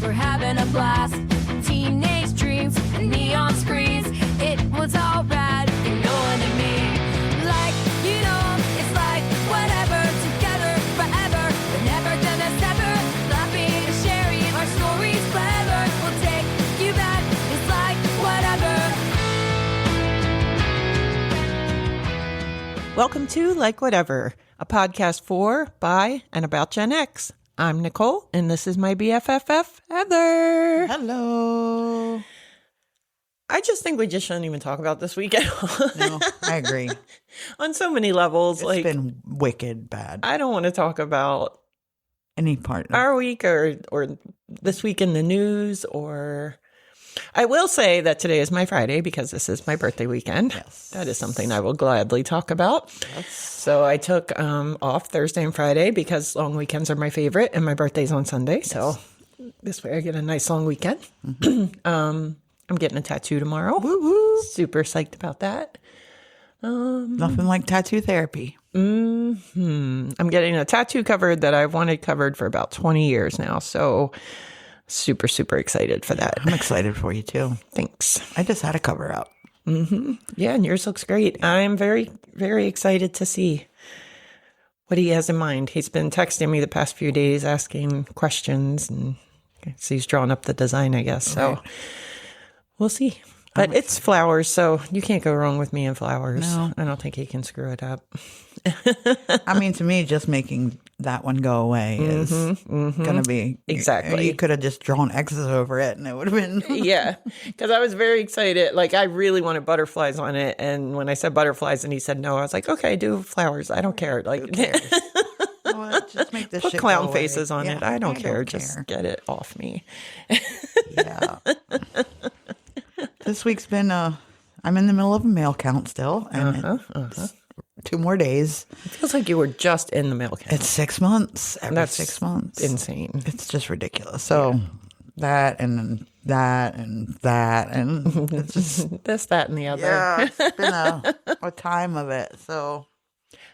were having a blast. Teenage dreams and neon screens. It was all bad, and no one to me. Like, you know, it's like whatever, together forever. We're never gonna sever. Laughing, sharing our stories clever. We'll take you back. It's like whatever. Welcome to Like Whatever, a podcast for, by, and about Gen X. I'm Nicole, and this is my BFFF, Heather. Hello. I just think we just shouldn't even talk about this weekend. No, I agree. On so many levels. It's been wicked bad. I don't want to talk about Any part of our week or this week in the news, or... I will say that today is my Friday because this is my birthday weekend. Yes. That is something I will gladly talk about. Yes. So I took off Thursday and Friday because long weekends are my favorite, and my birthday's on Sunday. So this way I get a nice long weekend. Mm-hmm. I'm getting a tattoo tomorrow. Woo-woo. Super psyched about that. Nothing like tattoo therapy. I'm getting a tattoo covered that I've wanted covered for about 20 years now. So super, super excited for that. I'm excited for you too. Thanks. I just had a cover out. Mm-hmm. Yeah, and yours looks great. I'm very, very excited to see what he has in mind. He's been texting me the past few days asking questions, and so he's drawn up the design, I guess. So we'll see. But it's flowers, so you can't go wrong with me and flowers. No. I don't think he can screw it up. I mean, to me, just making that one go away is going to be... Exactly. You could have just drawn X's over it and it would have been... Yeah, because I was very excited. Like, I really wanted butterflies on it. And when I said butterflies and he said no, I was like, okay, do flowers. I don't care. Like, Who cares? Well, just make this put shit clown go away. faces on Yeah, it. I don't care. care. Just get it off me. Yeah. This week's been, I'm in the middle of a mail count still. And it's 2 more days. It feels like you were just in the mail count. It's 6 months. Every 6 months. Insane. It's just ridiculous. So that and that and that and it's just This, that, and the other. yeah, it's been a time of it. So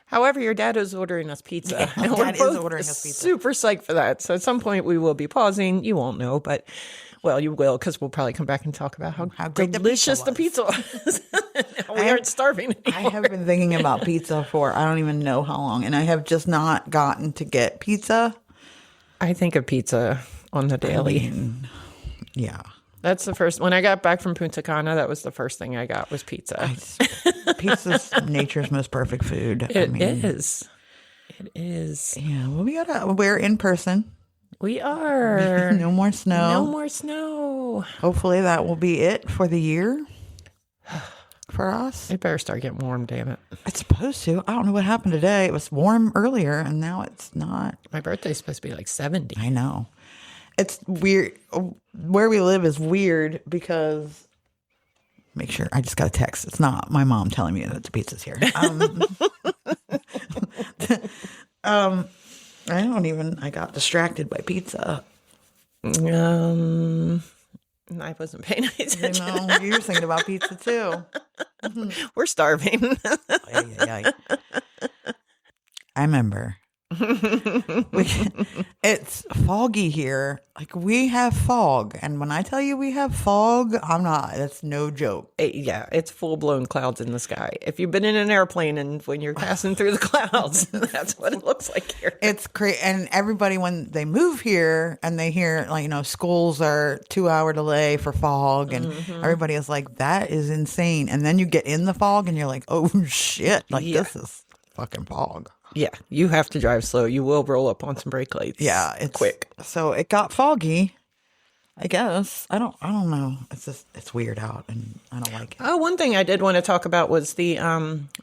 However, your dad is ordering us pizza. Yeah, and my we're dad is both ordering us pizza. Super psyched for that. So at some point we will be pausing. You won't know, but well, you will, because we'll probably come back and talk about how great delicious the pizza was. We aren't starving anymore. I have been thinking about pizza for I don't even know how long, and I have just not gotten to get pizza. I think of pizza on the daily. Yeah. That's the first. When I got back from Punta Cana, that was the first thing I got was pizza. Pizza's nature's most perfect food. It is. It is. Yeah. Well, we're in person. We are. No more snow. No more snow. Hopefully that will be it for the year for us. It better start getting warm, damn it. It's supposed to. I don't know what happened today. It was warm earlier and now it's not. My birthday's supposed to be like 70. I know. It's weird. Where we live is weird because make sure I just got a text. It's not my mom telling me that the pizza's here. I got distracted by pizza. I wasn't paying attention. You know, you're thinking about pizza too. We're starving. I remember. It's foggy here. Like we have fog, and when I tell you we have fog, that's no joke. Yeah, it's full-blown clouds in the sky. If you've been in an airplane and when you're passing through the clouds, that's what it looks like here. It's crazy. And everybody, when they move here and they hear, like, schools are 2-hour delay for fog, and everybody is like, that is insane. And then you get in the fog and you're like, oh shit, this is fucking fog. Yeah, you have to drive slow. You will roll up on some brake lights. Yeah, it's quick. So it got foggy, I guess. I don't know. It's weird out, and I don't like it. Oh, one thing I did want to talk about was the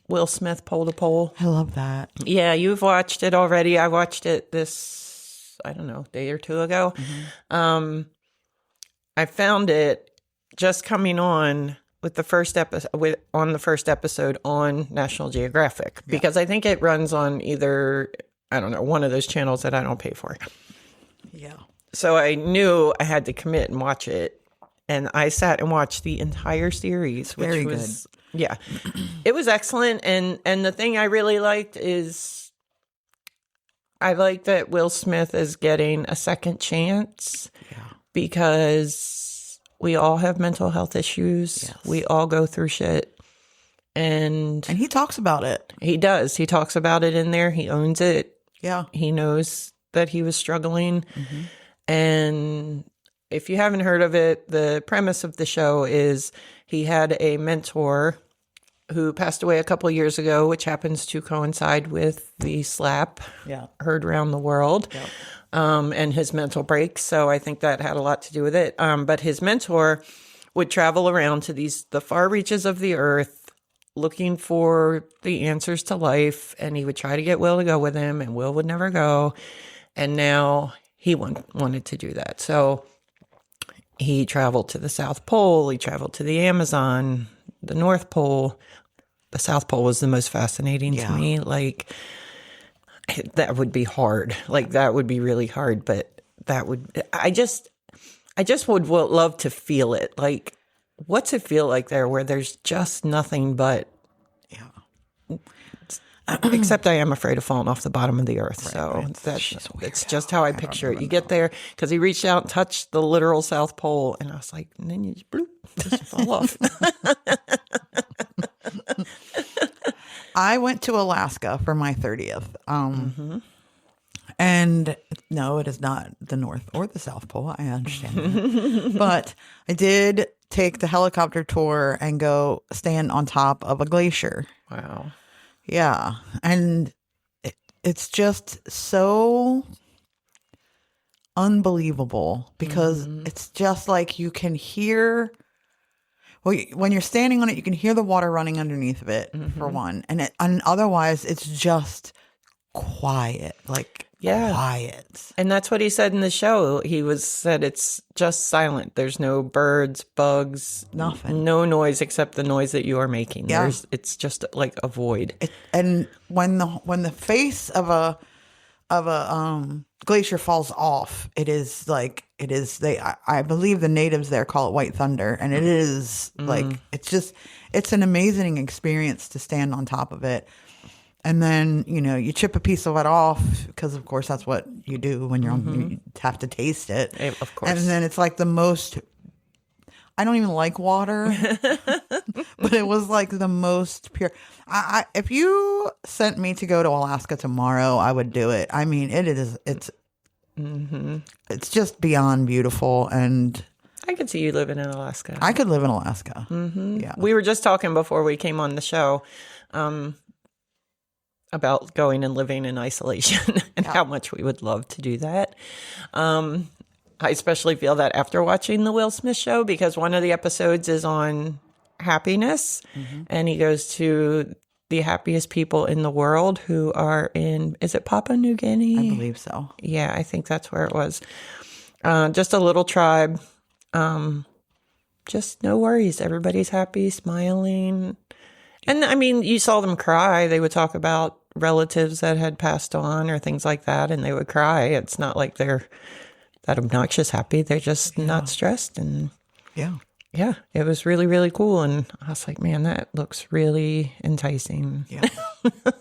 Will Smith pole to pole. I love that. Yeah, you've watched it already. I watched it this, I don't know, day or two ago. I found it just coming on with the first episode on National Geographic, because I think it runs on either, I don't know, one of those channels that I don't pay for. Yeah. So I knew I had to commit and watch it, and I sat and watched the entire series, which Very was yeah, it was excellent. And the thing I really liked is I like that Will Smith is getting a second chance. Yeah. because we all have mental health issues. Yes. We all go through shit. And he talks about it. he does. He talks about it in there. He owns it. Yeah. He knows that he was struggling. And if you haven't heard of it, the premise of the show is he had a mentor who passed away a couple of years ago, which happens to coincide with the slap heard around the world, and his mental break. So I think that had a lot to do with it. But his mentor would travel around to the far reaches of the earth looking for the answers to life, and he would try to get Will to go with him, and Will would never go. And now he wanted to do that. So he traveled to the South Pole, he traveled to the Amazon, the North Pole. The South Pole was the most fascinating to me. Like, that would be hard. Like, that would be really hard, but I just would love to feel it. Like, what's it feel like there where there's just nothing but, except I am afraid of falling off the bottom of the earth. So that's just how I picture it. You get there, because he reached out and touched the literal South Pole, and I was like, and then you just, bloop, just fall off. I went to Alaska for my 30th. And no, it is not the North or the South Pole. I understand that. But I did take the helicopter tour and go stand on top of a glacier. Wow. Yeah. And it's just so unbelievable, because it's just like you can hear... Well, when you're standing on it, you can hear the water running underneath of it, for one. And otherwise, it's just quiet, quiet. And that's what he said in the show. He said it's just silent. There's no birds, bugs, nothing. No noise except the noise that you are making. Yeah. It's just like a void. And when the face of a glacier falls off, I believe the natives there call it white thunder, and it is like, it's an amazing experience to stand on top of it. And then, you chip a piece of it off, because of course that's what you do when you have to taste it. Of course. And then it's like the most, I don't even like water, but it was like the most pure. If you sent me to go to Alaska tomorrow, I would do it. I mean, it's just beyond beautiful. And I could see you living in Alaska. I could live in Alaska. Yeah. We were just talking before we came on the show about going and living in isolation and how much we would love to do that. I especially feel that after watching the Will Smith show, because one of the episodes is on happiness, and he goes to the happiest people in the world who are is it Papua New Guinea? I believe so. Yeah, I think that's where it was. Just a little tribe. Just no worries. Everybody's happy, smiling. And I mean, you saw them cry. They would talk about relatives that had passed on or things like that, and they would cry. It's not like they're that obnoxious happy. They're just not stressed. And yeah, it was really, really cool. And I was like, man, that looks really enticing. Yeah.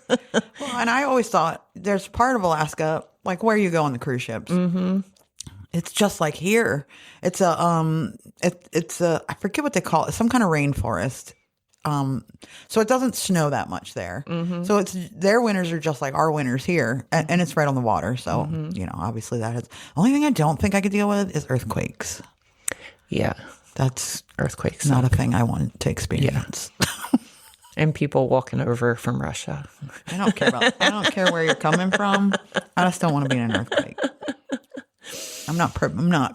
Well, and I always thought there's part of Alaska, like where you go on the cruise ships. It's just like here. It's a I forget what they call it. Some kind of rainforest. So it doesn't snow that much there. So their winters are just like our winters here, and it's right on the water. So, obviously that is. Only thing I don't think I could deal with is earthquakes. Yeah. That's Earthquakes. not a thing I want to experience. Yeah. And people walking over from Russia. I don't care where you're coming from. I just don't want to be in an earthquake. I'm not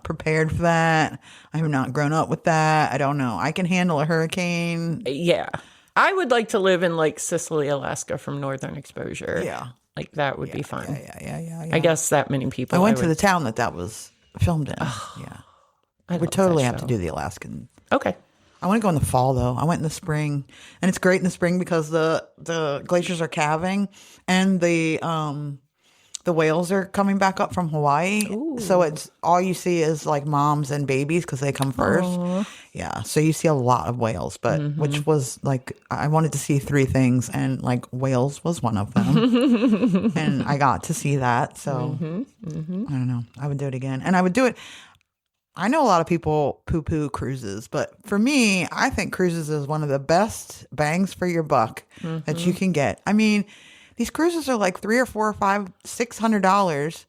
prepared for that. I have not grown up with that. I don't know. I can handle a hurricane. Yeah. I would like to live in like Sicily, Alaska from Northern Exposure. Yeah. Like that would be fun. Yeah. I guess that many people. I went to the town that was filmed in. Yeah. I would totally have to do the Alaskan. Okay. I want to go in the fall though. I went in the spring, and it's great in the spring because the glaciers are calving, and the whales are coming back up from Hawaii. Ooh. So it's all you see is like moms and babies because they come first. Aww. Yeah. So you see a lot of whales, but which was like, I wanted to see 3 things, and like whales was one of them. And I got to see that. So I don't know. I would do it again. And I would do it. I know a lot of people poo-poo cruises, but for me, I think cruises is one of the best bangs for your buck that you can get. I mean, these cruises are like $300 or $400 or $500, $600,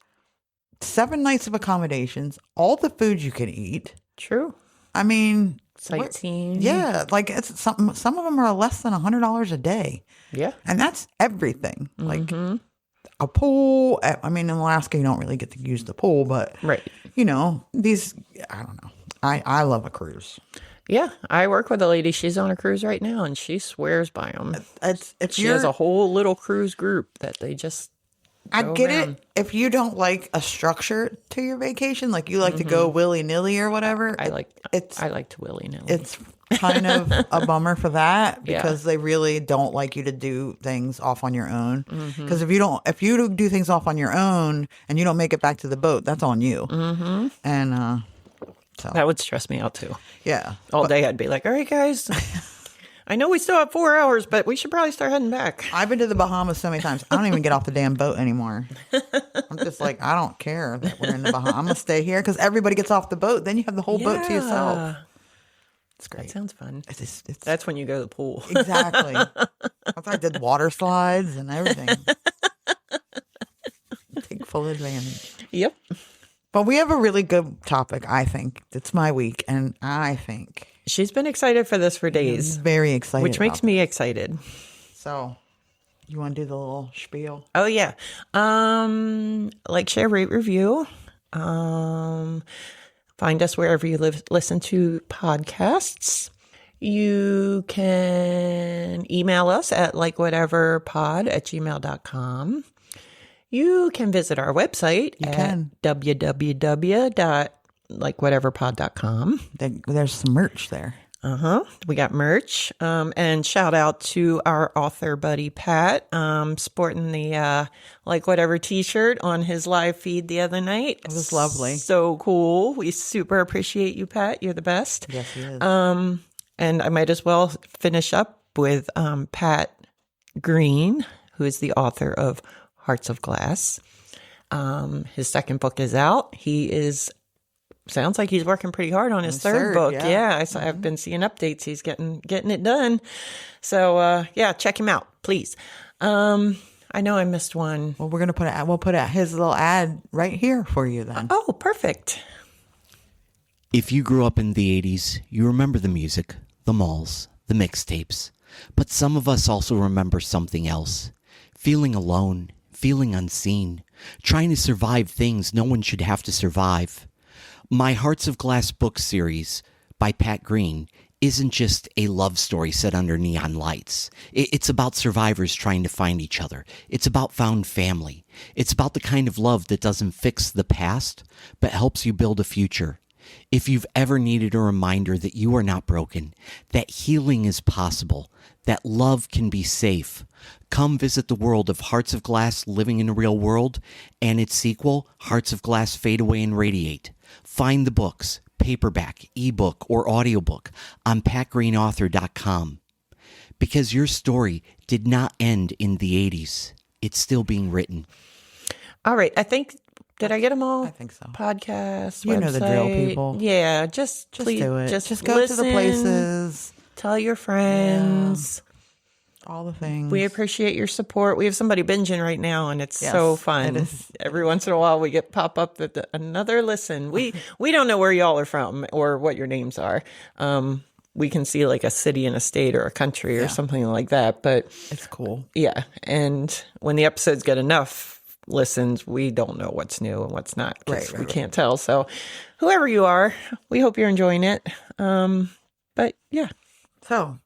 7 nights of accommodations, all the food you can eat. True. I mean, Sightseeing. yeah, like it's some of them are less than $100 a day. Yeah. And that's everything. Like a pool. I mean, in Alaska, you don't really get to use the pool, but Right. you know, these, I don't know. I love a cruise. Yeah. I work with a lady. She's on a cruise right now, and she swears by them. She has a whole little cruise group that they just I go get around. it. If you don't like a structure to your vacation, like you like to go willy-nilly or whatever. I like to willy-nilly. It's kind of a bummer for that Yeah. because they really don't like you to do things off on your own. Because if you do things off on your own and you don't make it back to the boat, that's on you. And so That would stress me out too. yeah, All day I'd be like, all right, guys, I know we still have 4 hours, but we should probably start heading back. I've been to the Bahamas so many times. I don't even get off the damn boat anymore. I'm just like, I don't care that we're in the Bahamas. I'm gonna stay here because everybody gets off the boat. Then you have the whole boat to yourself. It's great. That sounds fun. It's That's when you go to the pool. exactly. I did water slides and everything. Take full advantage. Yep. But we have a really good topic, I think. It's my week, and I think She's been excited for this for days, very excited. which makes me excited. So, you want to do the little spiel? Oh yeah. Like, share, rate, review. Find us wherever you listen to podcasts. You can email us at likewhateverpod@gmail.com. You can visit our website at www.likewhateverpod.com. There's some merch there. We got merch. And shout out to our author buddy Pat, sporting the Like Whatever t-shirt on his live feed the other night. It was lovely. So cool. We super appreciate you, Pat. You're the best. Yes, he is. And I might as well finish up with Pat Green, who is the author of Hearts of Glass. His second book is out. Sounds like he's working pretty hard on his third book. Yeah, I've been seeing updates. He's getting it done. So yeah, check him out, please. I know I missed one. Well, we'll put his little ad right here for you then. Oh, perfect. If you grew up in the 80s, you remember the music, the malls, the mixtapes. But some of us also remember something else. Feeling alone, feeling unseen, trying to survive things no one should have to survive. My Hearts of Glass book series by Pat Green isn't just a love story set under neon lights. It's about survivors trying to find each other. It's about found family. It's about the kind of love that doesn't fix the past, but helps you build a future. If you've ever needed a reminder that you are not broken, that healing is possible, that love can be safe, come visit the world of Hearts of Glass Living in the Real World and its sequel, Hearts of Glass Fade Away and Radiate. Find the books, paperback, ebook, or audiobook on patgreenauthor.com. Because your story did not end in the 80s. It's still being written. All right. Did I get them all? I think so. Podcast, You know the drill, website. people. Yeah, just please, do it. Just go listen, to the places. Tell your friends. All the things. We appreciate your support. We have somebody binging right now, and it's Yes, so fun. it is. Every once in a while, we get pop up with another listen. We don't know where y'all are from or what your names are. We can see like a city and a state or a country or something like that. But It's cool. yeah, and when the episodes get enough listens, we don't know what's new and what's not because we can't tell. So whoever you are, we hope you're enjoying it. But yeah. So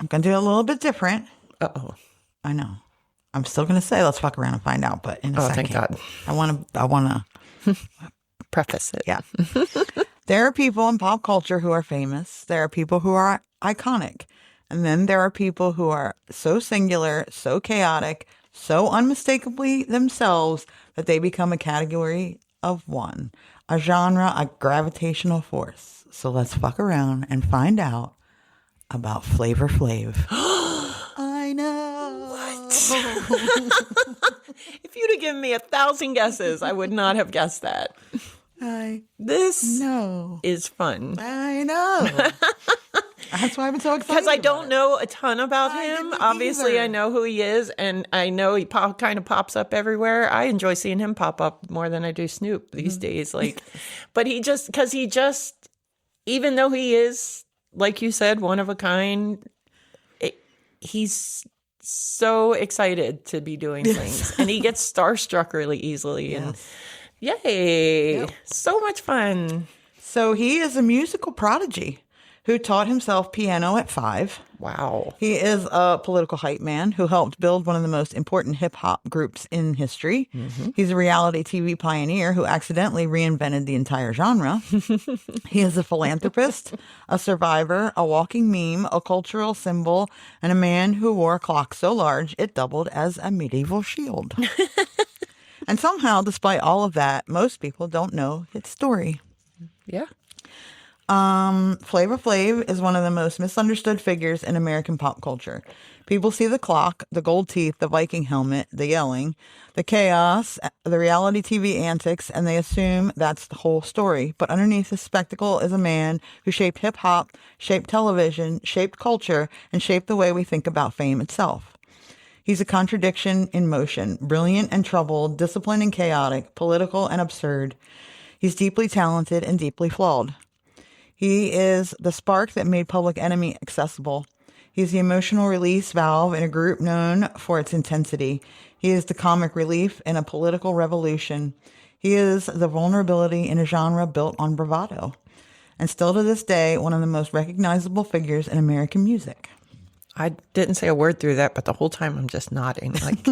I'm going to do it a little bit different. Uh-oh. I know. I'm still going to say let's fuck around and find out, but in a second. Thank God. I want to Preface it. Yeah. There are people in pop culture who are famous. There are people who are iconic. And then there are people who are so singular, so chaotic, so unmistakably themselves that they become a category of one, a genre, a gravitational force. So let's fuck around and find out about Flavor Flav. I know. What? If you'd have given me 1,000 guesses, I would not have guessed that. This No. is fun. I know. That's why I'm so excited. Because I about don't it. know a ton about I him. didn't Obviously, either. I know who he is, and I know he kind of pops up everywhere. I enjoy seeing him pop up more than I do Snoop these days. Like, but because he just, even though he is, like you said, one of a kind, he's so excited to be doing things, and he gets starstruck really easily. And yay, so much fun. So he is a musical prodigy who taught himself piano at 5. Wow. He is a political hype man who helped build one of the most important hip hop groups in history. He's a reality TV pioneer who accidentally reinvented the entire genre. He is a philanthropist, a survivor, a walking meme, a cultural symbol, and a man who wore a clock so large it doubled as a medieval shield. And somehow, despite all of that, most people don't know his story. Yeah. Flavor Flav is one of the most misunderstood figures in American pop culture. People see the clock, the gold teeth, the Viking helmet, the yelling, the chaos, the reality TV antics, and they assume that's the whole story. But underneath this spectacle is a man who shaped hip hop, shaped television, shaped culture, and shaped the way we think about fame itself. He's a contradiction in motion, brilliant and troubled, disciplined and chaotic, political and absurd. He's deeply talented and deeply flawed. He is the spark that made Public Enemy accessible. He's the emotional release valve in a group known for its intensity. He is the comic relief in a political revolution. He is the vulnerability in a genre built on bravado. And still to this day, one of the most recognizable figures in American music. I didn't say a word through that, but the whole time I'm just nodding. Like,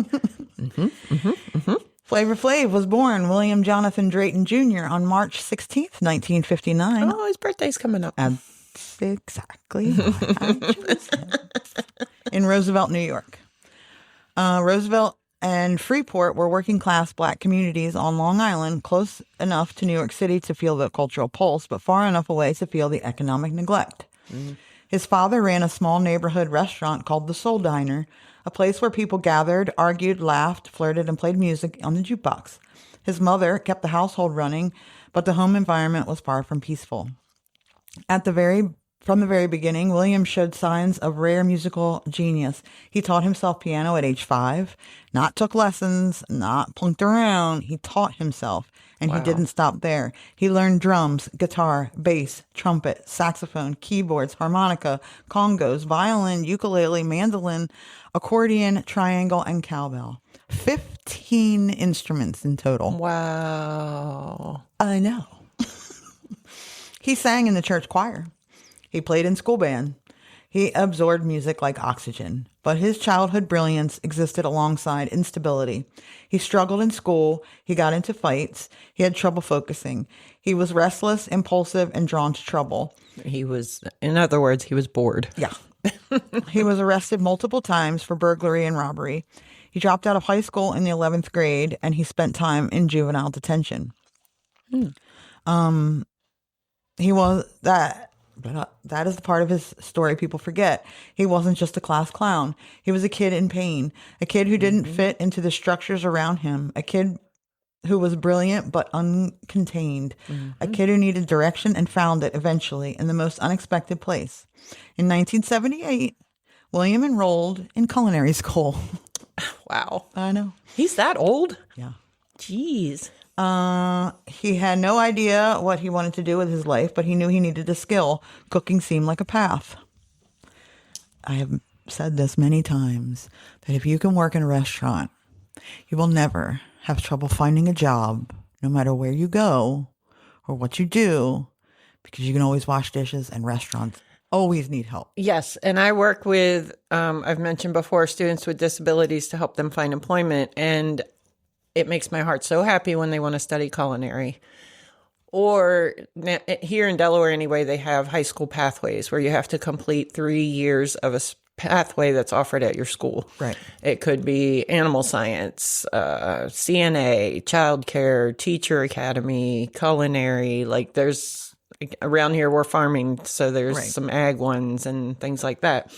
Flavor Flav was born William Jonathan Drayton Jr. on March 16th, 1959. oh, his birthday's coming up. That's exactly what I just said. In Roosevelt, New York. Roosevelt and Freeport were working class black communities on Long Island, close enough to New York City to feel the cultural pulse, but far enough away to feel the economic neglect. His father ran a small neighborhood restaurant called the Soul Diner, a place where people gathered, argued, laughed, flirted, and played music on the jukebox. His mother kept the household running, but the home environment was far from peaceful. From the very beginning, William showed signs of rare musical genius. He taught himself piano at age 5, not took lessons, not plunked around. He taught himself, and he didn't stop there. He learned drums, guitar, bass, trumpet, saxophone, keyboards, harmonica, congos, violin, ukulele, mandolin, accordion, triangle, and cowbell. 15 instruments in total. Wow. I know. He sang in the church choir. He played in school band. He absorbed music like oxygen. But his childhood brilliance existed alongside instability. He struggled in school. He got into fights. He had trouble focusing. He was restless, impulsive, and drawn to trouble. In other words, he was bored. Yeah. He was arrested multiple times for burglary and robbery. He dropped out of high school in the 11th grade, and he spent time in juvenile detention. He was that is the part of his story people forget. He wasn't just a class clown. He was a kid in pain, a kid who didn't fit into the structures around him, a kid who was brilliant but uncontained, a kid who needed direction and found it eventually in the most unexpected place. In 1978, William enrolled in culinary school. Wow. I know. He's that old? Yeah. Jeez. He had no idea what he wanted to do with his life, but he knew he needed a skill. Cooking seemed like a path. I have said this many times, that if you can work in a restaurant, you will never have trouble finding a job, no matter where you go or what you do, because you can always wash dishes, and restaurants always need help. Yes. And I work with, I've mentioned before, students with disabilities to help them find employment. And it makes my heart so happy when they want to study culinary. Or here in Delaware, anyway, they have high school pathways where you have to complete 3 years of a pathway that's offered at your school. Right. It could be animal science, CNA, childcare, teacher academy, culinary. Like there's, around here we're farming, so there's some ag ones and things like that.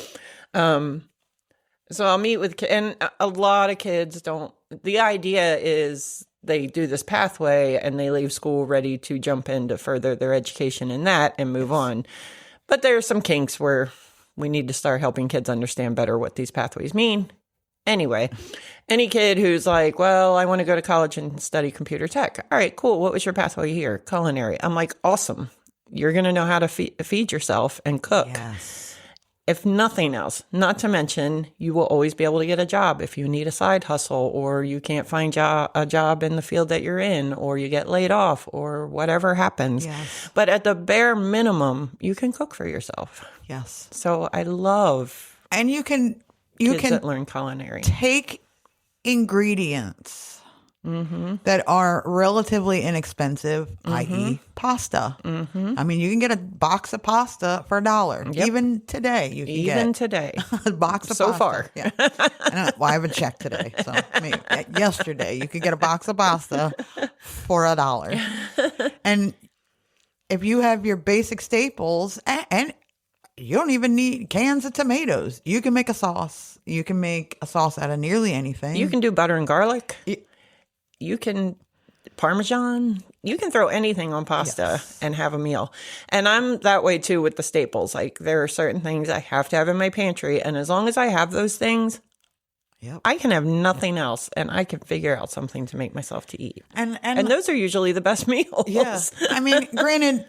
So I'll meet with, and a lot of kids don't, the idea is they do this pathway and they leave school ready to jump in to further their education in that and move on. But there are some kinks where we need to start helping kids understand better what these pathways mean. Anyway, any kid who's like, well, I want to go to college and study computer tech. All right, cool. What was your pathway here? Culinary. I'm like, awesome. You're going to know how to feed yourself and cook. Yes. If nothing else, not to mention, you will always be able to get a job if you need a side hustle or you can't find a job in the field that you're in or you get laid off or whatever happens. Yes. But at the bare minimum, you can cook for yourself. Yes. So I love And you can kids that learn culinary. take ingredients that are relatively inexpensive, i.e. pasta. I mean, you can get a box of pasta for $1. Yep. Even today, you can Even get today. a box of So pasta. far. Yeah. I haven't checked today. So yesterday, you could get a box of pasta for $1. And if you have your basic staples, and you don't even need cans of tomatoes. You can make a sauce. You can make a sauce out of nearly anything. You can do butter and garlic. You can Parmesan. You can throw anything on pasta and have a meal. And I'm that way too with the staples. Like there are certain things I have to have in my pantry. And as long as I have those things, I can have nothing else and I can figure out something to make myself to eat. And those are usually the best meals. Yeah. I mean, granted,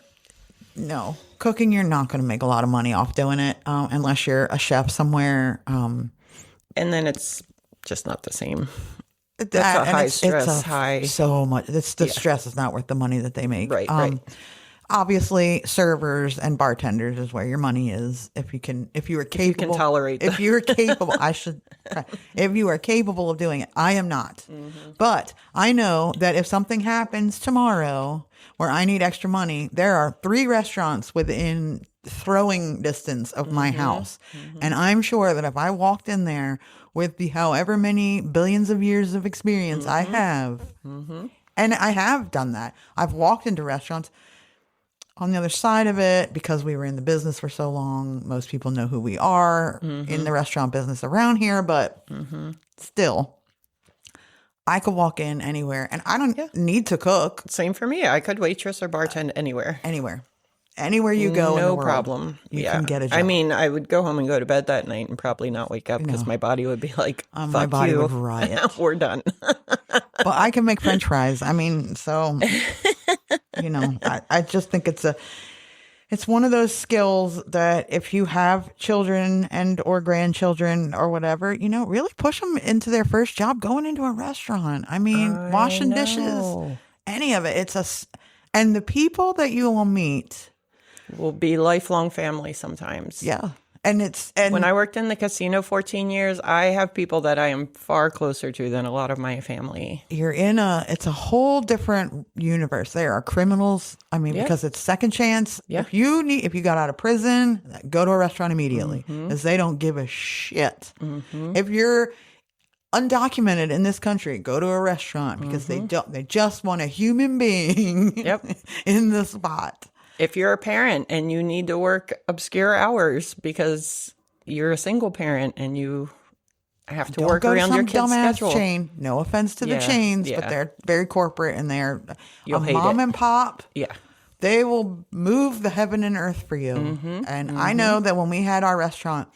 no. Cooking, you're not going to make a lot of money off doing it unless you're a chef somewhere. And then it's just not the same. That's a high stress, so much. The stress is not worth the money that they make. Right. Obviously, servers and bartenders is where your money is. If you are capable, you can tolerate that. If you're capable, if you are capable of doing it, I am not. But I know that if something happens tomorrow where I need extra money, there are 3 restaurants within throwing distance of my house. And I'm sure that if I walked in there with the however many billions of years of experience I have, and I have done that. I've walked into restaurants. On the other side of it, because we were in the business for so long, most people know who we are in the restaurant business around here, but still, I could walk in anywhere and I don't need to cook. Same for me. I could waitress or bartend anywhere. Anywhere you go, no in the world, problem. You can get a job. I mean, I would go home and go to bed that night and probably not wake up because my body would be like, "Fuck my body you, would riot. We're done." But I can make French fries. I mean, so I just think it's one of those skills that if you have children and or grandchildren or whatever, really push them into their first job going into a restaurant. I mean, washing dishes, any of it. And the people that you will meet will be lifelong family sometimes. Yeah. And when I worked in the casino 14 years, I have people that I am far closer to than a lot of my family. It's a whole different universe. There are criminals. I mean, because it's second chance. Yeah. If you got out of prison, go to a restaurant immediately because they don't give a shit. If you're undocumented in this country, go to a restaurant because they just want a human being in the spot. If you're a parent and you need to work obscure hours because you're a single parent and you have to work around your kid's schedule. Chain. No offense to the chains, but they're very corporate and they're You'll hate mom it. and pop. Yeah. They will move the heaven and earth for you. And I know that when we had our restaurant,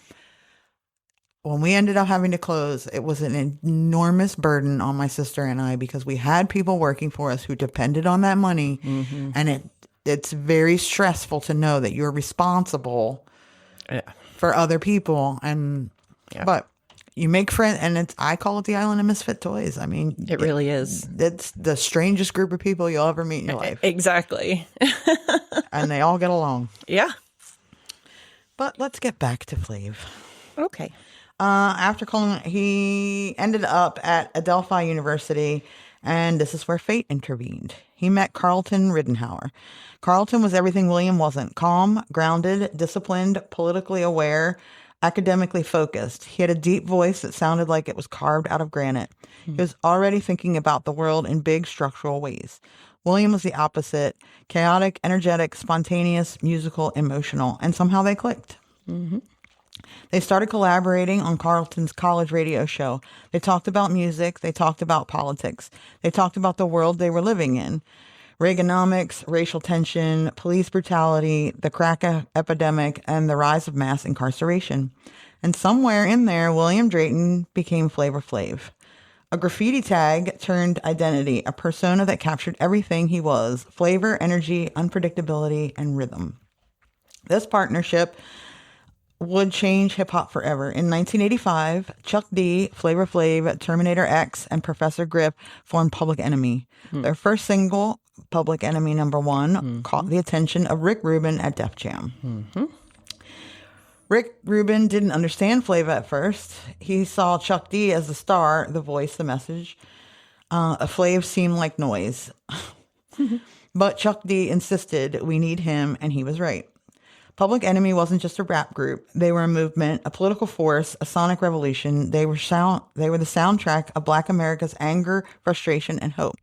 when we ended up having to close, it was an enormous burden on my sister and I because we had people working for us who depended on that money. And it's very stressful to know that you're responsible for other people. But you make friends, and I call it the island of misfit toys. I mean, it really is. It's the strangest group of people you'll ever meet in your life. Exactly. And they all get along. Yeah. But let's get back to Flav. Okay. After he ended up at Adelphi University, and this is where fate intervened. He met Carlton Ridenhour. Carlton was everything William wasn't: calm, grounded, disciplined, politically aware, academically focused. He had a deep voice that sounded like it was carved out of granite. He was already thinking about the world in big structural ways. William was the opposite: chaotic, energetic, spontaneous, musical, emotional, and somehow they clicked. They started collaborating on Carlton's college radio show. They talked about music. They talked about politics. They talked about the world they were living in. Reaganomics, racial tension, police brutality, the crack epidemic, and the rise of mass incarceration. And somewhere in there, William Drayton became Flavor Flav. A graffiti tag turned identity, a persona that captured everything he was: flavor, energy, unpredictability, and rhythm. This partnership would change hip-hop forever. In 1985, Chuck D, Flavor Flav, Terminator X, and Professor Grip formed Public Enemy. Their first single, Public Enemy #1, caught the attention of Rick Rubin at Def Jam. Rick Rubin didn't understand Flav at first. He saw Chuck D as the star, the voice, the message. Flav seemed like noise. But Chuck D insisted we need him, and he was right. Public Enemy wasn't just a rap group. They were a movement, a political force, a sonic revolution. They were the soundtrack of Black America's anger, frustration, and hope.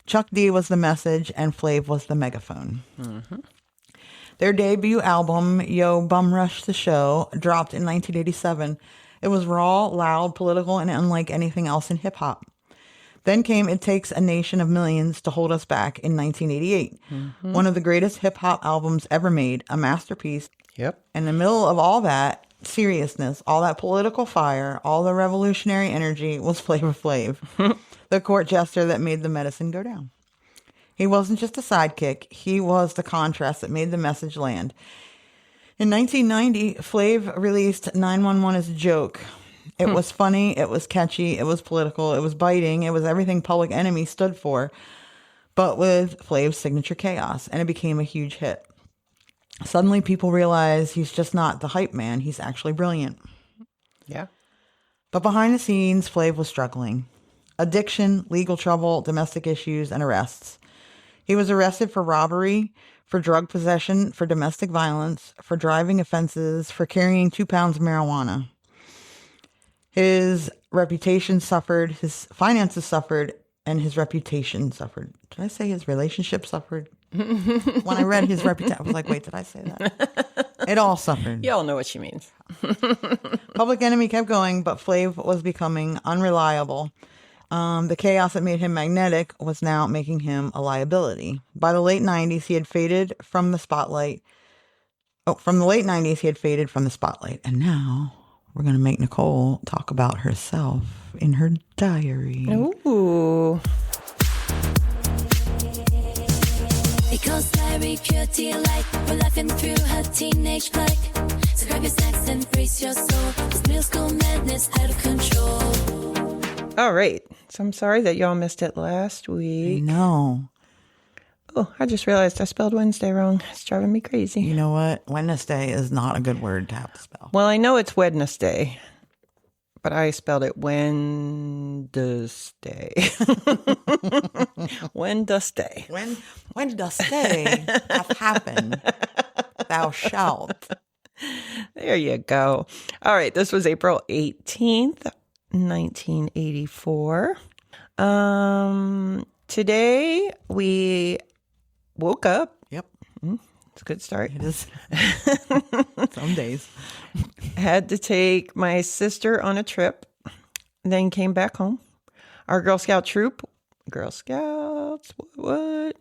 Chuck D was the message, and Flav was the megaphone. Their debut album, Yo Bum Rush the Show, dropped in 1987. It was raw, loud, political, and unlike anything else in hip-hop. Then came It Takes a Nation of Millions to Hold Us Back in 1988. One of the greatest hip-hop albums ever made, a masterpiece. Yep. In the middle of all that seriousness, all that political fire, all the revolutionary energy was Flavor Flav, the court jester that made the medicine go down. He wasn't just a sidekick. He was the contrast that made the message land. In 1990, Flav released 911 as a joke. It was funny, it was catchy, it was political, it was biting, it was everything Public Enemy stood for, but with Flav's signature chaos, and it became a huge hit. Suddenly people realize he's just not the hype man, he's actually brilliant. Yeah. But behind the scenes, Flav was struggling. Addiction, legal trouble, domestic issues, and arrests. He was arrested for robbery, for drug possession, for domestic violence, for driving offenses, for carrying 2 pounds of marijuana. His reputation suffered, his finances suffered, and his reputation suffered. Did I say his relationship suffered? When I read his reputation, I was like, wait, did I say that? It all suffered. You all know what she means. Public Enemy kept going, but Flav was becoming unreliable. The chaos that made him magnetic was now making him a liability. By the late 90s, he had faded from the spotlight. From the late 90s, he had faded from the spotlight. And now we're going to make Nicole talk about herself in her diary. Ooh. Because Larry cutie like we're laughing through her teenage like. So grab your snacks and brace your soul. This middle school madness out of control. All right. So I'm sorry that y'all missed it last week. No. Oh, I just realized I spelled Wednesday wrong. It's driving me crazy. You know what? Wednesday is not a good word to have to spell. Well, I know it's Wednesday, but I spelled it Wednesday. Wednesday. When does day hath happened, thou shalt. There you go. All right. This was April 18th, 1984. Today we woke up. Yep. It's a good start. It is. Some days. Had to take my sister on a trip, then came back home. Our Girl Scout troop, Girl Scouts, what?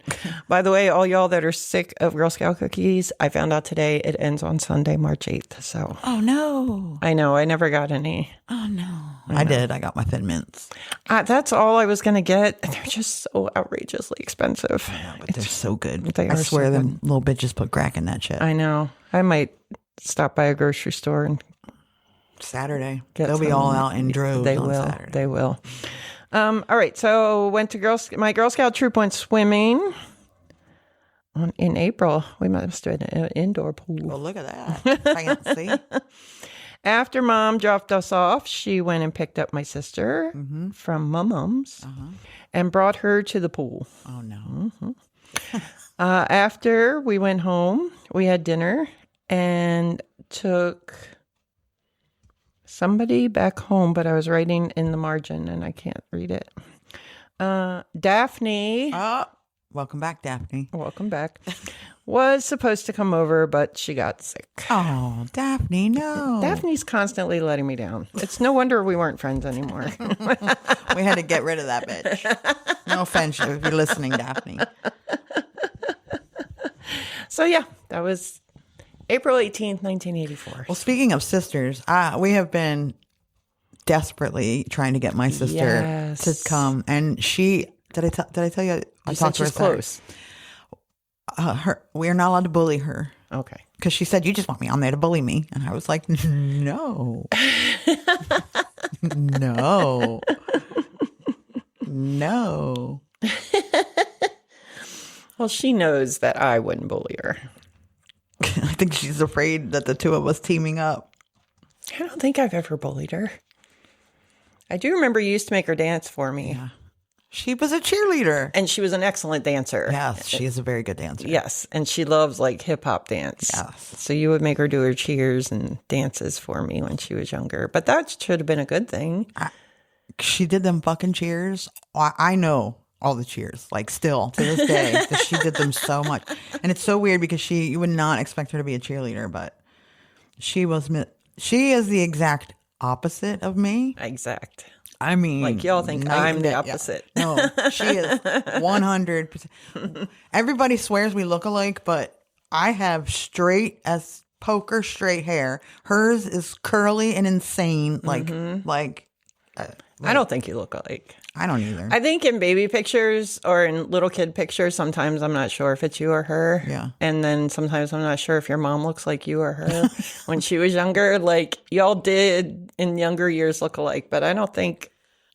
By the way, all y'all that are sick of Girl Scout cookies, I found out today it ends on Sunday, March 8th. So, Oh, no. I know, I never got any. Oh, no. I did. I got my Thin Mints. That's all I was going to get. They're just so outrageously expensive. But they're so good. They I are swear so them little bitches put crack in that shit. I know. I might stop by a grocery store and Saturday. get They'll be some. all out in droves They on will. Saturday. They will. All right. So went to my Girl Scout troop went swimming in April. We must have an indoor pool. Well, look at that. Fancy. After Mom dropped us off, she went and picked up my sister from my mom's and brought her to the pool. Oh, no. After we went home, we had dinner and took somebody back home, but I was writing in the margin and I can't read it. Daphne Welcome back, Daphne. Welcome back. Was supposed to come over, but she got sick. Oh, Daphne, no. Daphne's constantly letting me down. It's no wonder we weren't friends anymore. We had to get rid of that bitch. No offense if you're listening, Daphne. So yeah, that was April 18th, 1984. Well, speaking of sisters, we have been desperately trying to get my sister to come, and she did I tell you? I talked to her. She's close. We are not allowed to bully her. Okay. Because she said, you just want me on there to bully me. And I was like, no. No. No. Well, she knows that I wouldn't bully her. I think she's afraid that the two of us teaming up. I don't think I've ever bullied her. I do remember you used to make her dance for me. Yeah. She was a cheerleader. And she was an excellent dancer. Yes, she is a very good dancer. Yes, and she loves like hip hop dance. Yes. So you would make her do her cheers and dances for me when she was younger. But that should have been a good thing. She did them fucking cheers. I know all the cheers, like still to this day, because she did them so much. And it's so weird because you would not expect her to be a cheerleader, but she is the exact opposite of me. Exact. I mean, Like y'all think I'm the opposite. Yeah. No, she is 100%. Everybody swears we look alike, but I have straight as poker straight hair. Hers is curly and insane. Like I don't think you look alike. I don't either. I think in baby pictures or in little kid pictures, sometimes I'm not sure if it's you or her. Yeah. And then sometimes I'm not sure if your mom looks like you or her when she was younger. Like y'all did in younger years look alike, but I don't think.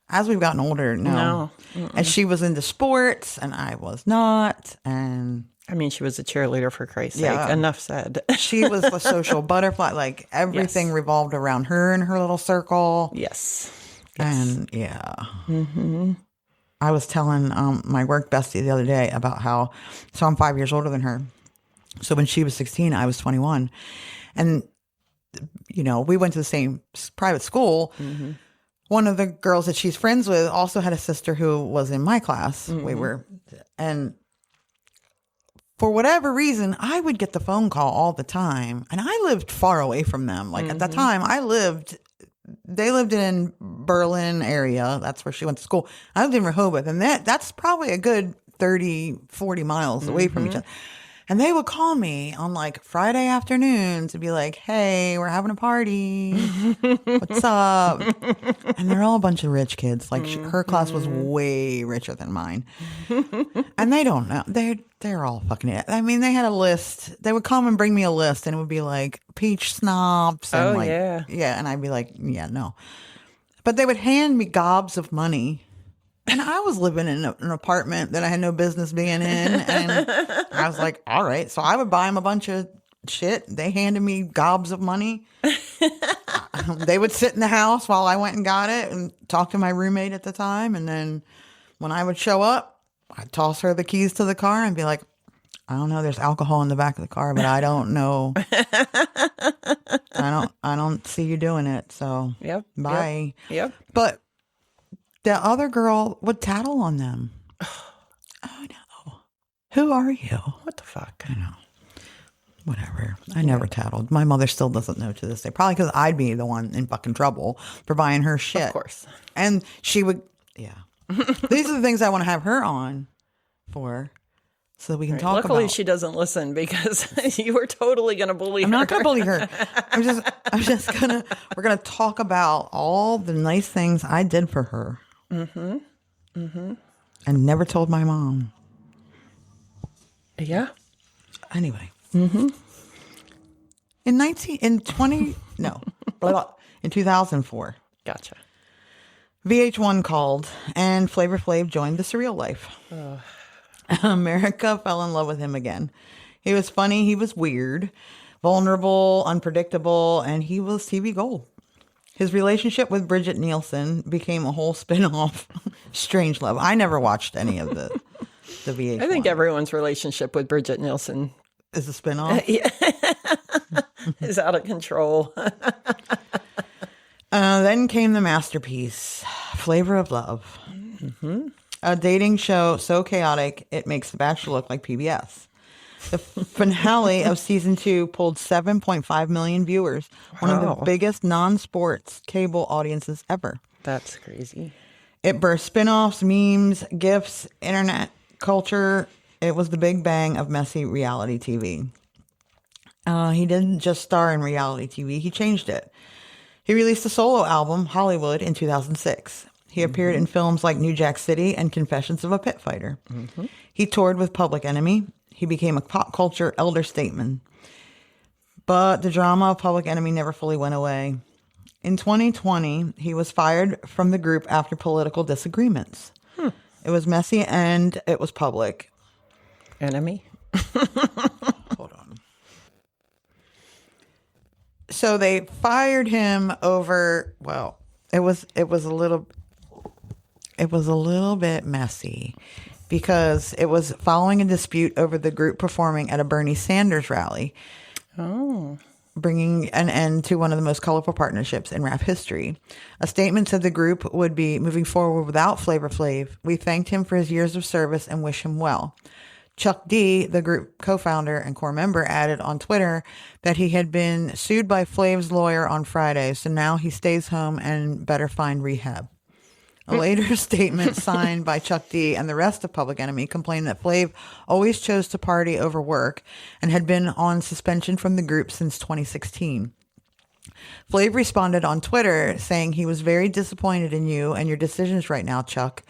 As we've gotten older, no. And she was into sports and I was not. And I mean, she was a cheerleader for Christ's Yeah. sake. Enough said. she was the social butterfly. Like everything Yes. revolved around her and her little circle. Yes. And yeah. I was telling my work bestie the other day about how, so I'm 5 years older than her. So when she was 16, I was 21. And, you know, we went to the same private school. One of the girls that she's friends with also had a sister who was in my class. And for whatever reason, I would get the phone call all the time. And I lived far away from them. Like at that time, they lived in Berlin area. That's where she went to school. I lived in Rehoboth. And that's probably a good 30, 40 miles away from each other. And they would call me on like Friday afternoon to be like, hey, we're having a party. What's up? And they're all a bunch of rich kids. Like her class was way richer than mine. And they don't know. They're all fucking, I mean, they had a list. They would come and bring me a list and it would be like peach snobs. And yeah. Yeah. And I'd be like, yeah, no. But they would hand me gobs of money. And I was living in an apartment that I had no business being in. And I was like, all right. So I would buy them a bunch of shit. They handed me gobs of money. They would sit in the house while I went and got it and talk to my roommate at the time. And then when I would show up, I'd toss her the keys to the car and be like, I don't know. There's alcohol in the back of the car, but I don't know. I don't see you doing it. So bye. Yep. But the other girl would tattle on them. Oh no. Who are you? What the fuck? I know. Whatever. I never tattled. My mother still doesn't know to this day. Probably because I'd be the one in fucking trouble for buying her shit. Of course. And she would, yeah. These are the things I want to have her on for so that we can talk Luckily, about. she doesn't listen because you were totally going to bully her. I'm not going to bully her. I'm just going to, we're going to talk about all the nice things I did for her. And never told my mom. Yeah. Anyway. In 2004. Gotcha. VH1 called and Flavor Flav joined the surreal life. America fell in love with him again. He was funny. He was weird, vulnerable, unpredictable, and he was TV gold. His relationship with Bridget Nielsen became a whole spin-off. Strange love. I never watched any of the VH1. I think everyone's relationship with Bridget Nielsen is a spin-off. is out of control. Then came the masterpiece, Flavor of Love. A dating show so chaotic, it makes The Bachelor look like PBS. The finale of season 2 pulled 7.5 million viewers, one of the Wow. biggest non-sports cable audiences ever. That's crazy. It birthed spin-offs, memes, GIFs, internet culture. It was the big bang of messy reality TV. He didn't just star in reality TV, he changed it. He released a solo album, Hollywood, in 2006. He appeared in films like New Jack City and Confessions of a Pit Fighter. He toured with Public Enemy. He became a pop culture elder statesman. But the drama of Public Enemy never fully went away. In 2020, he was fired from the group after political disagreements. It was messy and it was public. Enemy? Hold on. So they fired him over, well, it was a little bit messy because it was following a dispute over the group performing at a Bernie Sanders rally. Oh. Bringing an end to one of the most colorful partnerships in rap history. A statement said the group would be moving forward without Flavor Flav. We thanked him for his years of service and wish him well. Chuck D, the group co-founder and core member, added on Twitter that he had been sued by Flav's lawyer on Friday, so now he stays home and better find rehab. A later statement signed by Chuck D and the rest of Public Enemy complained that Flav always chose to party over work and had been on suspension from the group since 2016. Flav responded on Twitter saying he was very disappointed in you and your decisions right now, Chuck.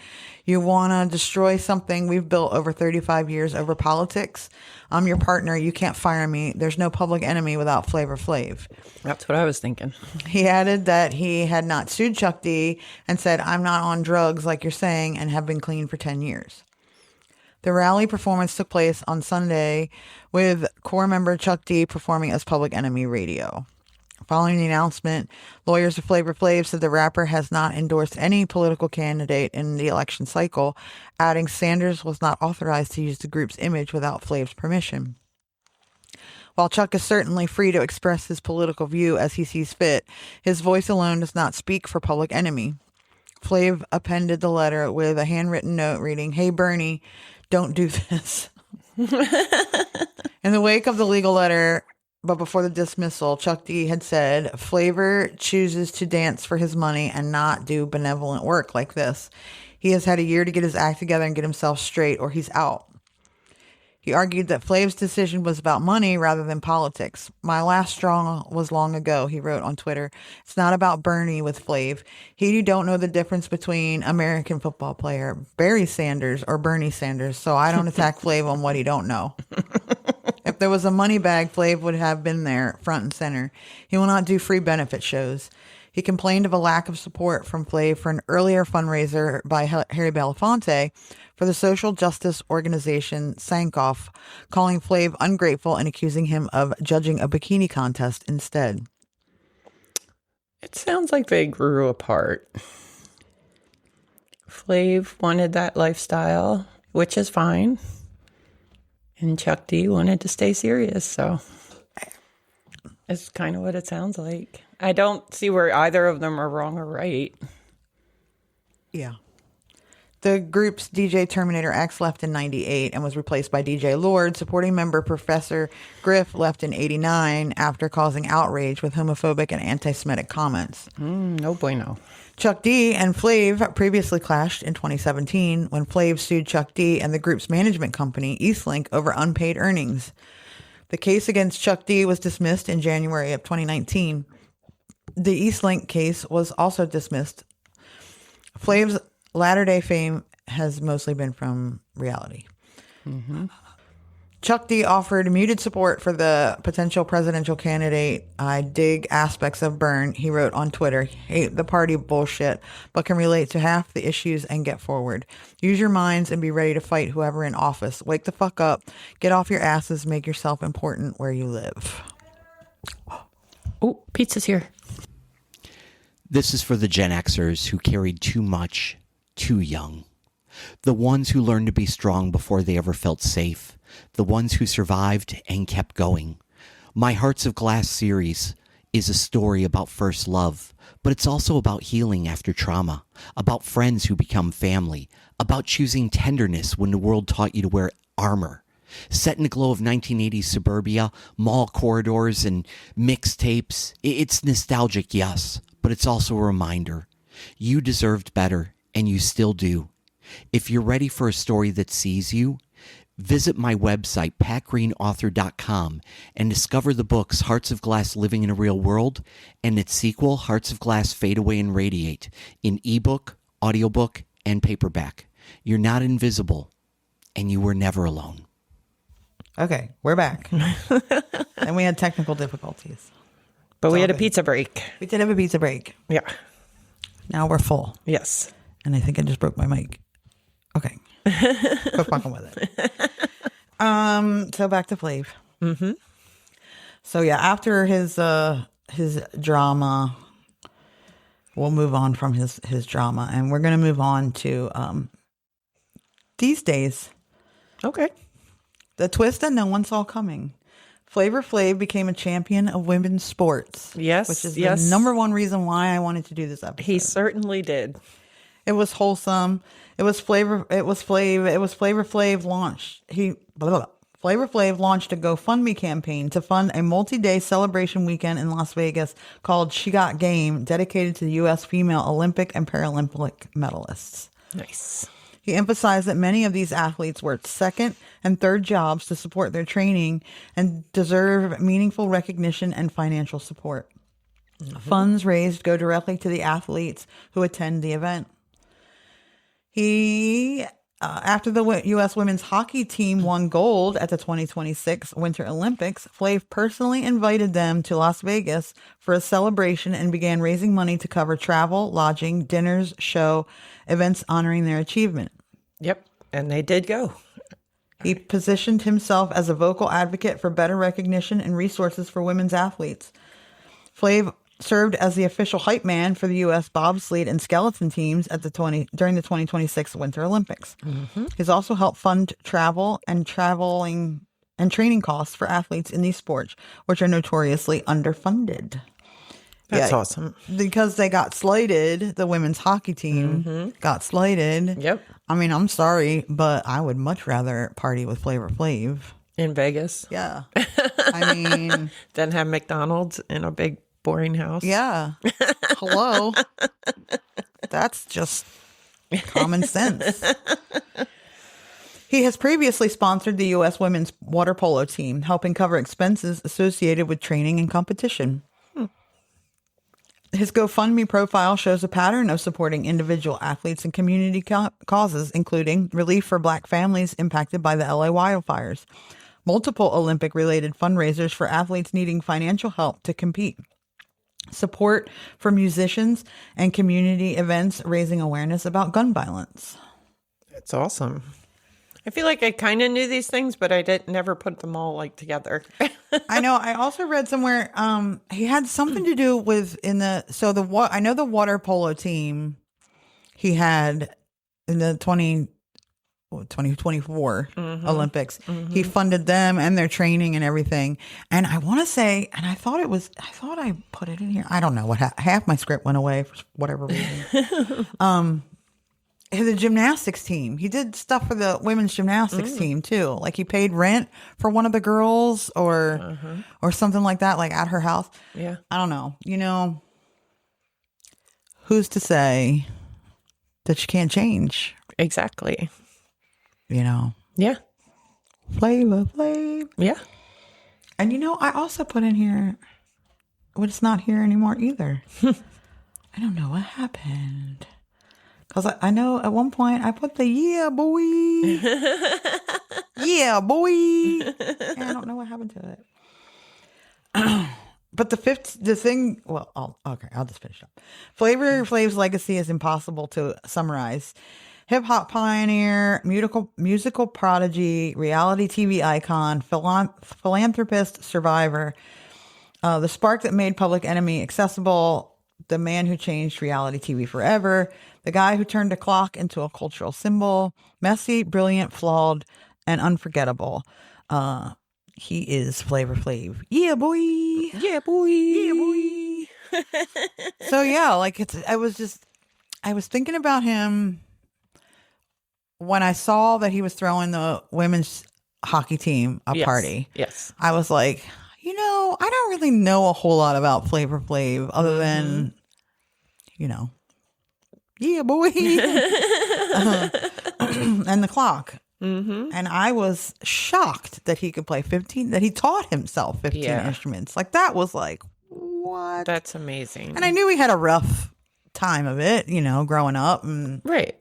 You want to destroy something we've built over 35 years over politics? I'm your partner. You can't fire me. There's no Public Enemy without Flavor Flav. That's what I was thinking. He added that he had not sued Chuck D and said, I'm not on drugs like you're saying and have been clean for 10 years. The rally performance took place on Sunday with core member Chuck D performing as Public Enemy Radio. Following the announcement, lawyers of Flavor Flav said the rapper has not endorsed any political candidate in the election cycle, adding Sanders was not authorized to use the group's image without Flav's permission. While Chuck is certainly free to express his political view as he sees fit, his voice alone does not speak for Public Enemy. Flav appended the letter with a handwritten note reading, "Hey Bernie, don't do this." In the wake of the legal letter, but before the dismissal, Chuck D had said, Flavor chooses to dance for his money and not do benevolent work like this. He has had a year to get his act together and get himself straight, or he's out. He argued that Flav's decision was about money rather than politics. My last straw was long ago, he wrote on Twitter. It's not about Bernie with Flav. You don't know the difference between American football player Barry Sanders or Bernie Sanders, so I don't attack Flav on what he don't know. If there was a money bag, Flav would have been there, front and center. He will not do free benefit shows. He complained of a lack of support from Flav for an earlier fundraiser by Harry Belafonte for the social justice organization Sankoff, calling Flav ungrateful and accusing him of judging a bikini contest instead. It sounds like they grew apart. Flav wanted that lifestyle, which is fine. And Chuck D wanted to stay serious, so it's kind of what it sounds like. I don't see where either of them are wrong or right. Yeah. The group's DJ Terminator X left in 98 and was replaced by DJ Lord. Supporting member Professor Griff left in 89 after causing outrage with homophobic and anti-Semitic comments. No bueno. Chuck D and Flav previously clashed in 2017 when Flav sued Chuck D and the group's management company, Eastlink, over unpaid earnings. The case against Chuck D was dismissed in January of 2019. The Eastlink case was also dismissed. Flav's latter-day fame has mostly been from reality. Mm-hmm. Chuck D offered muted support for the potential presidential candidate. I dig aspects of Burn, he wrote on Twitter. Hate the party bullshit, but can relate to half the issues and get forward. Use your minds and be ready to fight whoever in office. Wake the fuck up. Get off your asses. Make yourself important where you live. Oh, pizza's here. This is for the Gen Xers who carried too much, too young. The ones who learned to be strong before they ever felt safe. The ones who survived and kept going. My Hearts of Glass series is a story about first love, but it's also about healing after trauma, about friends who become family, about choosing tenderness when the world taught you to wear armor. Set in the glow of 1980s suburbia, mall corridors, and mixtapes, it's nostalgic, yes, but it's also a reminder. You deserved better, and you still do. If you're ready for a story that sees you, visit my website, patgreenauthor.com, and discover the books Hearts of Glass Living in a Real World and its sequel, Hearts of Glass Fade Away and Radiate, in ebook, audiobook, and paperback. You're not invisible, and you were never alone. Okay, we're back. And we had technical difficulties. But we had a good. pizza break. We did have a pizza break. Yeah. Now we're full. Yes. And I think I just broke my mic. Okay. Quit fucking with it. So back to Flav. Mm-hmm. So yeah, after his drama, we'll move on from his drama, and we're gonna move on to these days. Okay. The twist that no one saw coming. Flavor Flav became a champion of women's sports. Yes, Which is yes. the number one reason why I wanted to do this episode. He certainly did. It was wholesome. Flavor Flav launched. Flavor Flav launched a GoFundMe campaign to fund a multi-day celebration weekend in Las Vegas called She Got Game, dedicated to the U.S. female Olympic and Paralympic medalists. Nice. He emphasized that many of these athletes worked second and third jobs to support their training and deserve meaningful recognition and financial support. Mm-hmm. Funds raised go directly to the athletes who attend the event. After the U.S. women's hockey team won gold at the 2026 Winter Olympics, Flav personally invited them to Las Vegas for a celebration and began raising money to cover travel, lodging, dinners, show, events honoring their achievement. Yep. And they did go. He positioned himself as a vocal advocate for better recognition and resources for women's athletes. Flav served as the official hype man for the U.S. bobsled and skeleton teams during the 2026 Winter Olympics. Mm-hmm. He's also helped fund travel and training costs for athletes in these sports, which are notoriously underfunded. That's awesome. Because they got slighted, the women's hockey team got slighted. Yep. I mean, I'm sorry, but I would much rather party with Flavor Flav. In Vegas. Yeah. I mean. Then have McDonald's in a big boring house. Yeah. Hello. That's just common sense. He has previously sponsored the U.S. women's water polo team, helping cover expenses associated with training and competition. His GoFundMe profile shows a pattern of supporting individual athletes and community causes, including relief for Black families impacted by the LA wildfires, multiple Olympic-related fundraisers for athletes needing financial help to compete, support for musicians, and community events raising awareness about gun violence. That's awesome. I feel like I kind of knew these things, but I never put them all together. I know. I also read somewhere he had something to do with I know the water polo team he had in the 2024 Olympics. Mm-hmm. He funded them and their training and everything. And I want to say, and I thought I put it in here. I don't know what half my script went away for whatever reason. The gymnastics team. He did stuff for the women's gymnastics team too. Like he paid rent for one of the girls or something like that, like at her house. Yeah. I don't know. You know, who's to say that you can't change? Exactly. You know? Yeah. Flavor Flav. Yeah. And you know, I also put in here, but it's not here anymore either. I don't know what happened. Because I know at one point I put the yeah, boy. Yeah, boy. And I don't know what happened to it. But I'll just finish up. Flavor Flav's legacy is impossible to summarize. Hip hop pioneer, musical prodigy, reality TV icon, philanthropist, survivor, the spark that made Public Enemy accessible, the man who changed reality TV forever, the guy who turned a clock into a cultural symbol, messy, brilliant, flawed, and unforgettable. he is Flavor Flav. Yeah, boy. Yeah, boy. Yeah, boy. So yeah, like I was thinking about him when I saw that he was throwing the women's hockey team a party. Yes. I was like, I don't really know a whole lot about Flavor Flav other than, yeah, boy. And the clock. Mm-hmm. And I was shocked that he could play 15, that he taught himself 15 instruments. Like, that was like, what? That's amazing. And I knew he had a rough time of it, growing up. And, right.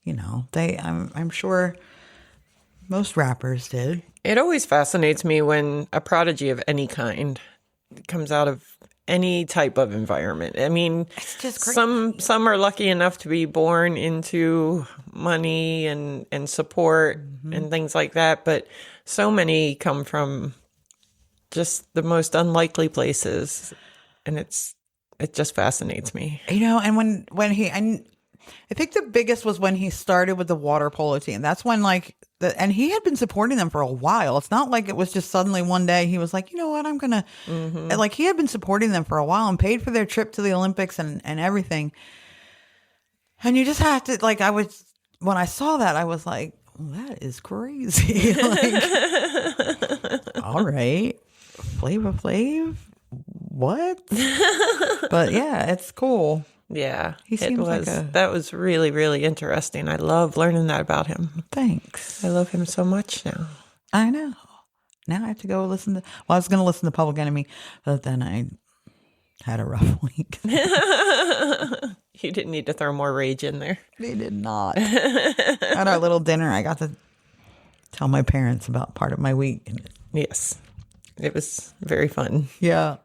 I'm sure most rappers did. It always fascinates me when a prodigy of any kind comes out of any type of environment. I mean, It's just great. some are lucky enough to be born into money and support and things like that, but so many come from just the most unlikely places, and it just fascinates me. And when I think the biggest was when he started with the water polo team. That's when and he had been supporting them for a while. It's not like it was just suddenly one day he was like, you know what, I'm gonna he had been supporting them for a while and paid for their trip to the Olympics and everything. And you just have to when I saw that, I was like, that is crazy. All right, Flavor Flav, what? But yeah, it's cool. Yeah, He seems that was really, really interesting. I love learning that about him. Thanks. I love him so much now. I know. Now I have to go listen to. Well, I was going to listen to Public Enemy, but then I had a rough week. You didn't need to throw more rage in there. They did not. At our little dinner, I got to tell my parents about part of my week. Yes, it was very fun. Yeah,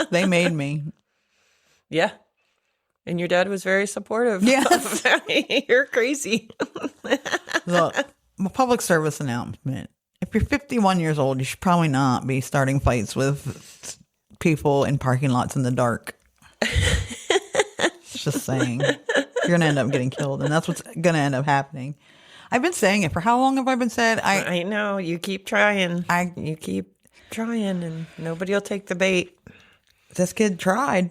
they made me. Yeah. And your dad was very supportive. Yes. You're crazy. Look, a public service announcement. If you're 51 years old, you should probably not be starting fights with people in parking lots in the dark. Just saying. You're going to end up getting killed, and that's what's going to end up happening. I've been saying it. For how long have I been saying? I know. You keep trying. You keep trying, and nobody will take the bait. This kid tried.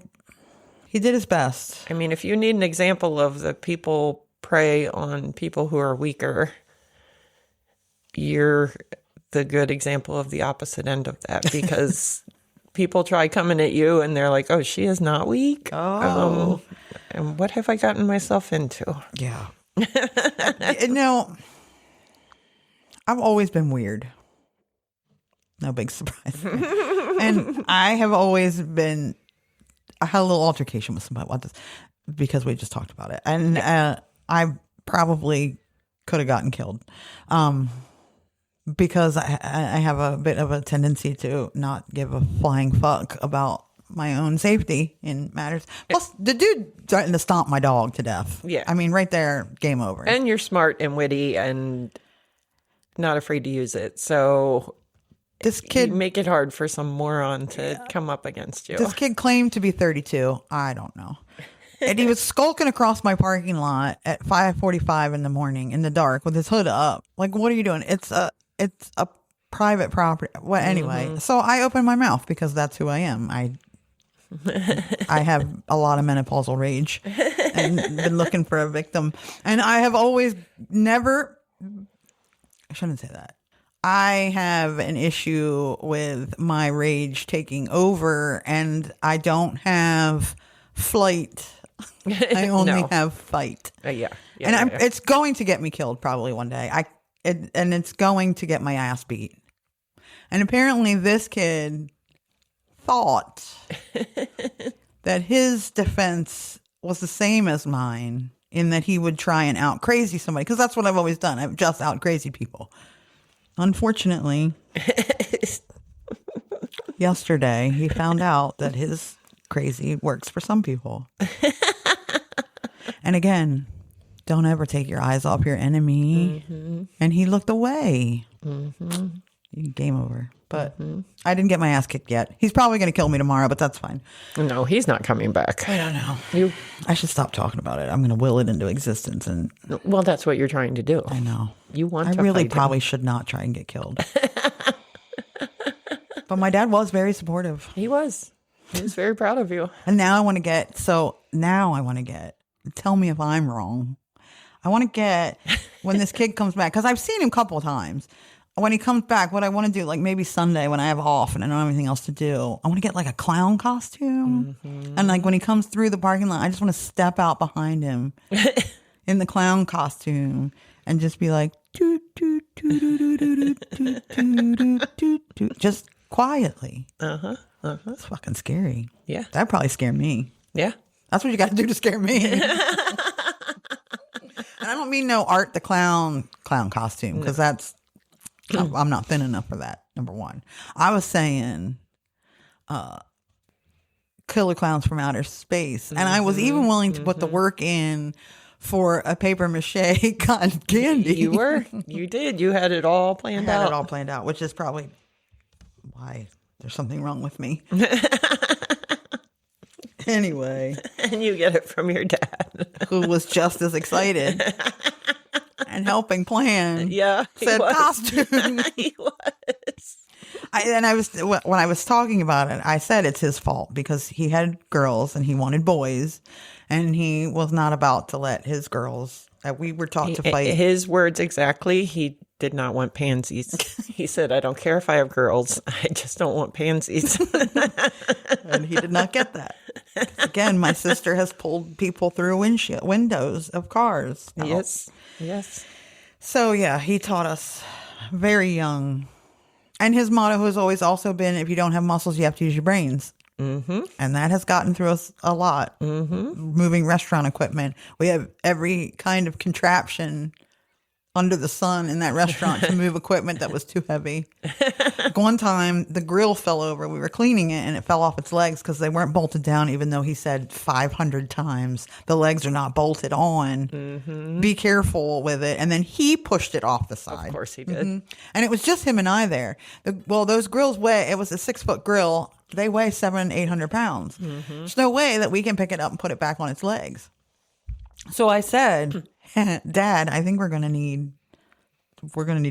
He did his best. I mean, if you need an example of the people prey on people who are weaker, you're the good example of the opposite end of that, because people try coming at you and they're like, oh, she is not weak. Oh. And what have I gotten myself into? Yeah. I've always been weird. No big surprise. And I have always been, I had a little altercation with somebody about this because we just talked about it. And I probably could have gotten killed because I have a bit of a tendency to not give a flying fuck about my own safety in matters. Plus, the dude threatened to stomp my dog to death. Yeah. I mean, right there, game over. And you're smart and witty and not afraid to use it. So this kid, you make it hard for some moron to come up against you. This kid claimed to be 32. I don't know. And he was skulking across my parking lot at 5:45 in the morning in the dark with his hood up. Like, what are you doing? It's a private property. Well, anyway, so I opened my mouth because that's who I am. I have a lot of menopausal rage and been looking for a victim. And I have always never, I shouldn't say that. I have an issue with my rage taking over, and I don't have flight. I only have fight. Yeah. And it's going to get me killed probably one day. And it's going to get my ass beat. And apparently this kid thought that his defense was the same as mine, in that he would try and out crazy somebody, because that's what I've always done. I've just out crazy people. Unfortunately, yesterday he found out that his crazy works for some people. And again, don't ever take your eyes off your enemy. And he looked away. Game over. But I didn't get my ass kicked yet. He's probably going to kill me tomorrow, but that's fine. No, he's not coming back. I don't know. I should stop talking about it. I'm going to will it into existence. And well, that's what you're trying to do. I know. You want I to really fight probably should not try and get killed. But my dad was very supportive. He was very proud of you. And now I want to get, tell me if I'm wrong. I want to get, when this kid comes back, because I've seen him a couple of times. When he comes back, what I want to do, like maybe Sunday when I have off and I don't have anything else to do, I want to get like a clown costume. And like when he comes through the parking lot, I just want to step out behind him in the clown costume and just be like, toot, toot, toot, toot, toot, toot, toot, toot, toot, toot, just quietly. It's fucking scary. Yeah. That'd probably scare me. Yeah. That's what you got to do to scare me. And I don't mean no Art the Clown costume, because that's, I'm not thin enough for that, number one. I was saying killer clowns from outer space. And I was even willing to put the work in for a paper mache cotton candy. You were. You did. You had it all planned out. I had it all planned out, which is probably why there's something wrong with me. Anyway. And you get it from your dad. Who was just as excited and helping plan. Yeah. Said costume. He was. When I was talking about it, I said it's his fault because he had girls and he wanted boys, and he was not about to let his girls. We were taught to fight. His words exactly. He did not want pansies. He said, "I don't care if I have girls. I just don't want pansies." And he did not get that. Again, my sister has pulled people through windows of cars. Yes. So yeah, he taught us very young. And his motto has always also been, if you don't have muscles, you have to use your brains. Mm-hmm. And that has gotten through us a lot. Mm-hmm. Moving restaurant equipment. We have every kind of contraption under the sun in that restaurant to move equipment that was too heavy. One time, the grill fell over. We were cleaning it, and it fell off its legs because they weren't bolted down, even though he said 500 times, the legs are not bolted on. Mm-hmm. Be careful with it. And then he pushed it off the side. Of course he did. Mm-hmm. And it was just him and I there. Those grills weigh, it was a 6-foot grill. They weigh 700-800 pounds. Mm-hmm. There's no way that we can pick it up and put it back on its legs. So I said, Dad, I think we're going to need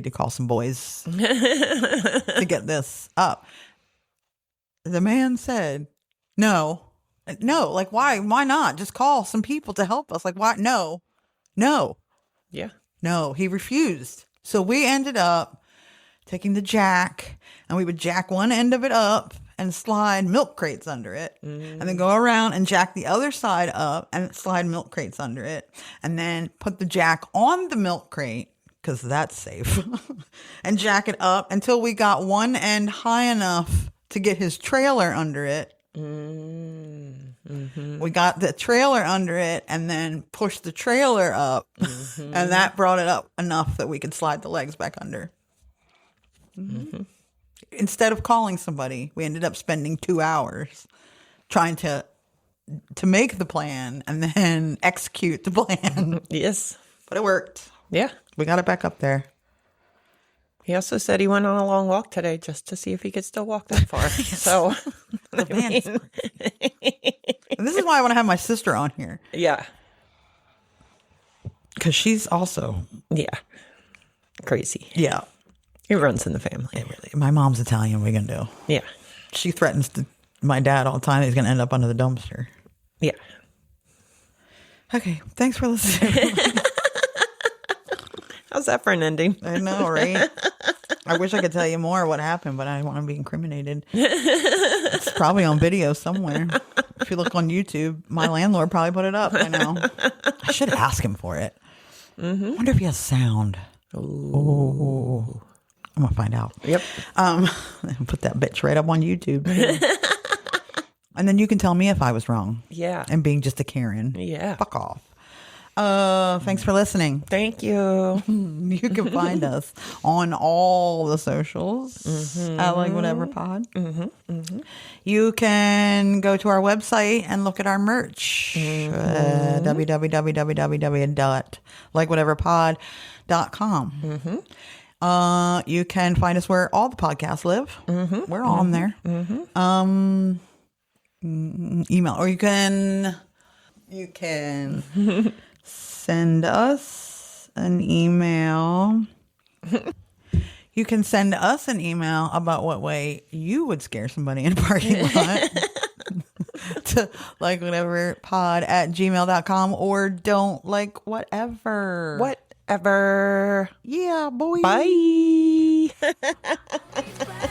to call some boys to get this up. The man said, no, like, why not? Just call some people to help us. Like, why? No. Yeah. No, he refused. So we ended up taking the jack, and we would jack one end of it up and slide milk crates under it, and then go around and jack the other side up and slide milk crates under it, and then put the jack on the milk crate, because that's safe, and jack it up until we got one end high enough to get his trailer under it. Mm-hmm. We got the trailer under it and then pushed the trailer up, and that brought it up enough that we could slide the legs back under. Mm-hmm. Instead of calling somebody, we ended up spending 2 hours trying to make the plan and then execute the plan. Yes. But it worked. Yeah. We got it back up there. He also said he went on a long walk today just to see if he could still walk that far. So the van is this is why I want to have my sister on here. Yeah. Because she's also crazy. Yeah. It runs in the family. It really. My mom's Italian. What are you going to do? Yeah. She threatens my dad all the time. He's going to end up under the dumpster. Yeah. Okay. Thanks for listening. How's that for an ending? I know, right? I wish I could tell you more what happened, but I don't want to be incriminated. It's probably on video somewhere. If you look on YouTube, my landlord probably put it up. I know. I should ask him for it. Mm-hmm. I wonder if he has sound. Ooh. I'm going to find out. Yep. Put that bitch right up on YouTube. And then you can tell me if I was wrong. Yeah. And being just a Karen. Yeah. Fuck off. Thanks for listening. Thank you. You can find us on all the socials at Like Whatever Pod. You can go to our website and look at our merch. www.likewhateverpod.com. You can find us where all the podcasts live. We're on there. Email, or you can send us an email. You can send us an email about what way you would scare somebody in a parking lot to like whatever pod@gmail.com or don't like whatever. Whatever. Yeah, boy. Bye. Flav.